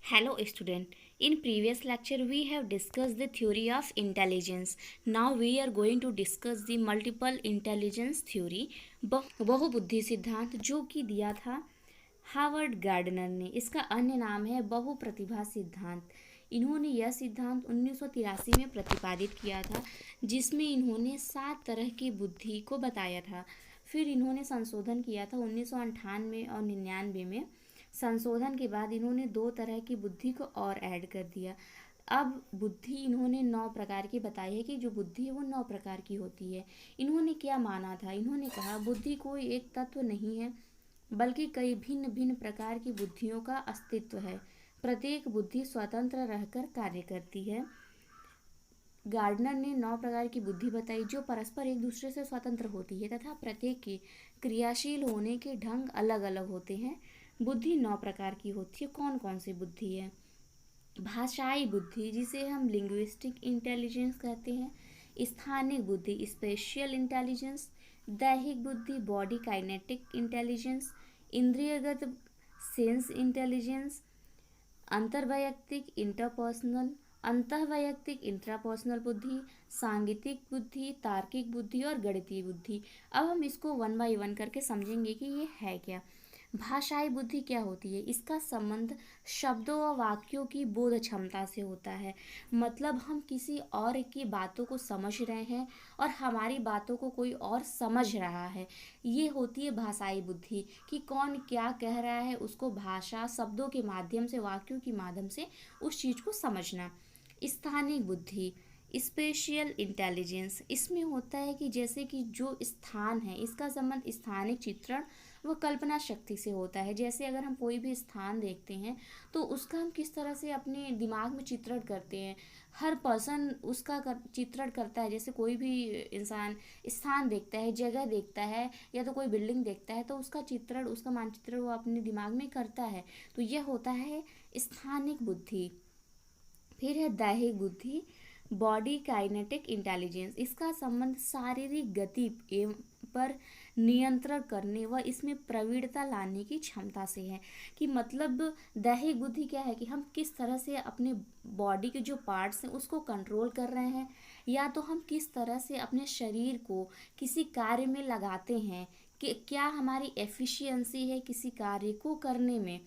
Hello student, in previous lecture we have discussed the theory of intelligence. Now we are going to discuss the multiple intelligence theory, बहुबुद्धि सिद्धांत, जो कि दिया था Harvard gardener ने। इसका अन्य नाम है बहुप्रतिभा सिद्धांत। इन्होंने यह सिद्धांत 1983 में प्रतिपादित किया था, जिसमें इन्होंने 7 तरह की बुद्धि को बताया था। फिर इन्होंने संशोधन किया था 1998 और 99 में। संशोधन के बाद इन्होंने 2 तरह की बुद्धि को और ऐड कर दिया। अब बुद्धि इन्होंने 9 प्रकार की बताई है कि जो बुद्धि है वो 9 प्रकार की होती है। इन्होंने क्या माना था? इन्होंने कहा बुद्धि कोई एक तत्व नहीं है, बल्कि कई भिन्न भिन्न प्रकार की बुद्धियों का अस्तित्व है। प्रत्येक बुद्धि स्वतंत्र रहकर कार्य करती है। गार्डनर ने 9 प्रकार की बुद्धि बताई जो परस्पर एक दूसरे से स्वतंत्र होती है तथा प्रत्येक के क्रियाशील होने के ढंग अलग अलग होते हैं। बुद्धि 9 प्रकार की होती है। कौन कौन सी बुद्धि है? भाषाई बुद्धि, जिसे हम लिंग्विस्टिक इंटेलिजेंस कहते हैं। स्थानिक बुद्धि, स्पेशियल इंटेलिजेंस। दैहिक बुद्धि, बॉडी काइनेटिक इंटेलिजेंस। इंद्रियगत, सेंस इंटेलिजेंस। अंतर्वैयक्तिक, इंटरपर्सनल। अंतःवैयक्तिक, इंट्रापर्सनल बुद्धि। सांगीतिक बुद्धि, तार्किक बुद्धि और गणितीय बुद्धि। अब हम इसको 1 बाय 1 करके समझेंगे कि ये है क्या। भाषाई बुद्धि क्या होती है? इसका संबंध शब्दों व वाक्यों की बोध क्षमता से होता है। मतलब हम किसी और की बातों को समझ रहे हैं और हमारी बातों को कोई और समझ रहा है। ये होती है भाषाई बुद्धि, कि कौन क्या कह रहा है उसको भाषा, शब्दों के माध्यम से, वाक्यों के माध्यम से उस चीज़ को समझना। स्थानिक बुद्धि, स्पेशियल इंटेलिजेंस, इसमें होता है कि जैसे कि जो स्थान है इसका संबंध स्थानिक चित्रण व कल्पना शक्ति से होता है। जैसे अगर हम कोई भी स्थान देखते हैं तो उसका हम किस तरह से अपने दिमाग में चित्रण करते हैं। हर पर्सन उसका चित्रण करता है। जैसे कोई भी इंसान स्थान देखता है, जगह देखता है या तो कोई बिल्डिंग देखता है तो उसका चित्रण, उसका मानचित्रण वो अपने दिमाग में करता है। तो यह होता है स्थानिक बुद्धि। फिर है दैहिक बुद्धि, बॉडी काइनेटिक इंटेलिजेंस। इसका संबंध शारीरिक गति एवं पर नियंत्रण करने व इसमें प्रवीणता लाने की क्षमता से है। कि मतलब दैहिक बुद्धि क्या है कि हम किस तरह से अपने बॉडी के जो पार्ट्स हैं उसको कंट्रोल कर रहे हैं, या तो हम किस तरह से अपने शरीर को किसी कार्य में लगाते हैं, कि क्या हमारी एफिशिएंसी है किसी कार्य को करने में।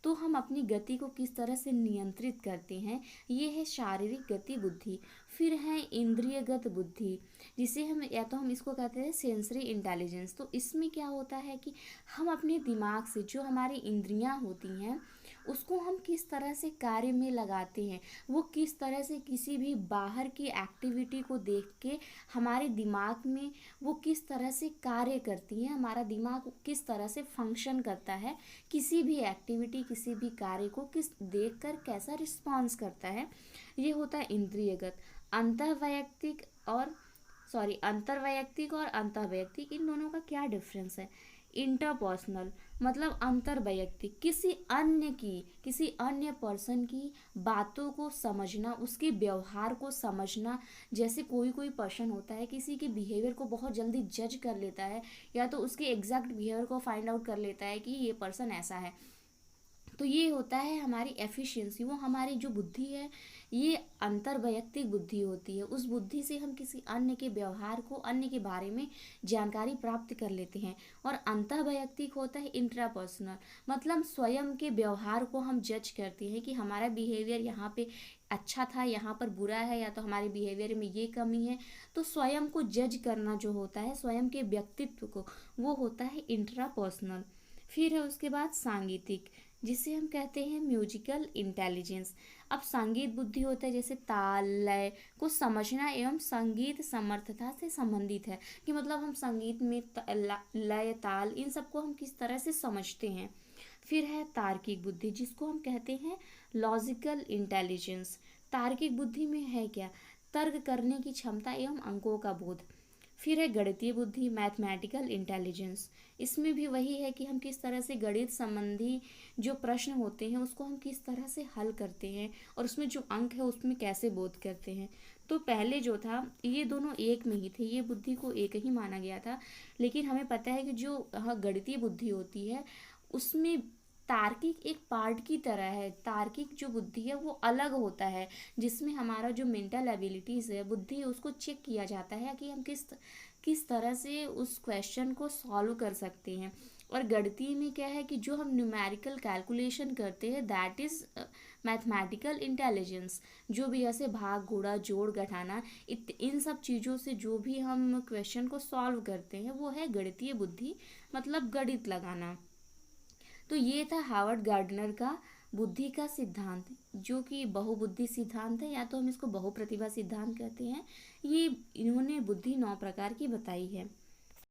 तो हम अपनी गति को किस तरह से नियंत्रित करते हैं, ये है शारीरिक गति बुद्धि। फिर है इंद्रियगत बुद्धि, जिसे हम या तो हम इसको कहते हैं सेंसरी इंटेलिजेंस। तो इसमें क्या होता है कि हम अपने दिमाग से जो हमारी इंद्रियां होती हैं उसको हम किस तरह से कार्य में लगाते हैं। वो किस तरह से किसी भी बाहर की एक्टिविटी को देख के हमारे दिमाग में वो किस तरह से कार्य करती हैं, हमारा दिमाग किस तरह से फंक्शन करता है, किसी भी एक्टिविटी, किसी भी कार्य को किस देखकर कैसा रिस्पॉन्स करता है। ये होता है इंद्रियगत। अंतःवैयक्तिक और अंतर्वैयक्तिक और अंतःवैयक्तिक, इन दोनों का क्या डिफरेंस है? इंटरपर्सनल मतलब अंतर्वैयक्तिक, किसी अन्य पर्सन की बातों को समझना, उसके व्यवहार को समझना। जैसे कोई कोई पर्सन होता है किसी के बिहेवियर को बहुत जल्दी जज कर लेता है, या तो उसके एग्जैक्ट बिहेवियर को फाइंड आउट कर लेता है कि ये पर्सन ऐसा है। तो ये होता है हमारी एफिशिएंसी, वो हमारी जो बुद्धि है ये अंतर्वैयक्तिक बुद्धि होती है। उस बुद्धि से हम किसी अन्य के व्यवहार को, अन्य के बारे में जानकारी प्राप्त कर लेते हैं। और अंतर्वैयक्तिक होता है इंट्रापर्सनल, मतलब स्वयं के व्यवहार को हम जज करते हैं कि हमारा बिहेवियर यहाँ पे अच्छा था, यहाँ पर बुरा है, या तो हमारे बिहेवियर में ये कमी है। तो स्वयं को जज करना जो होता है, स्वयं के व्यक्तित्व को, वो होता है इंट्रापर्सनल। फिर है उसके बाद सांगीतिक, जिसे हम कहते हैं म्यूजिकल इंटेलिजेंस। अब संगीत बुद्धि होता है जैसे ताल लय को समझना एवं संगीत समर्थता से संबंधित है। कि मतलब हम संगीत में लय, ताल, इन सबको हम किस तरह से समझते हैं। फिर है तार्किक बुद्धि, जिसको हम कहते हैं लॉजिकल इंटेलिजेंस। तार्किक बुद्धि में है क्या? तर्क करने की क्षमता एवं अंकों का बोध। फिर है गणितीय बुद्धि, मैथमेटिकल इंटेलिजेंस। इसमें भी वही है कि हम किस तरह से गणित संबंधी जो प्रश्न होते हैं उसको हम किस तरह से हल करते हैं, और उसमें जो अंक है उसमें कैसे बोध करते हैं। तो पहले जो था ये दोनों एक में ही थे, ये बुद्धि को एक ही माना गया था। लेकिन हमें पता है कि जो गणितीय बुद्धि होती है उसमें तार्किक एक पार्ट की तरह है। तार्किक जो बुद्धि है वो अलग होता है, जिसमें हमारा जो मेंटल एबिलिटीज़ है, बुद्धि है, उसको चेक किया जाता है कि हम किस तरह से उस क्वेश्चन को सॉल्व कर सकते हैं। और गणितीय में क्या है कि जो हम न्यूमेरिकल कैलकुलेशन करते हैं, दैट इज़ मैथमेटिकल इंटेलिजेंस। जो भी ऐसे भाग गुणा जोड़ घटाना, इन सब चीज़ों से जो भी हम क्वेश्चन को सॉल्व करते हैं वो है गणितीय बुद्धि, मतलब गणित लगाना। तो ये था हावर्ड गार्डनर का बुद्धि का सिद्धांत, जो कि बहुबुद्धि सिद्धांत है, या तो हम इसको बहुप्रतिभा सिद्धांत कहते हैं। ये इन्होंने बुद्धि 9 प्रकार की बताई है।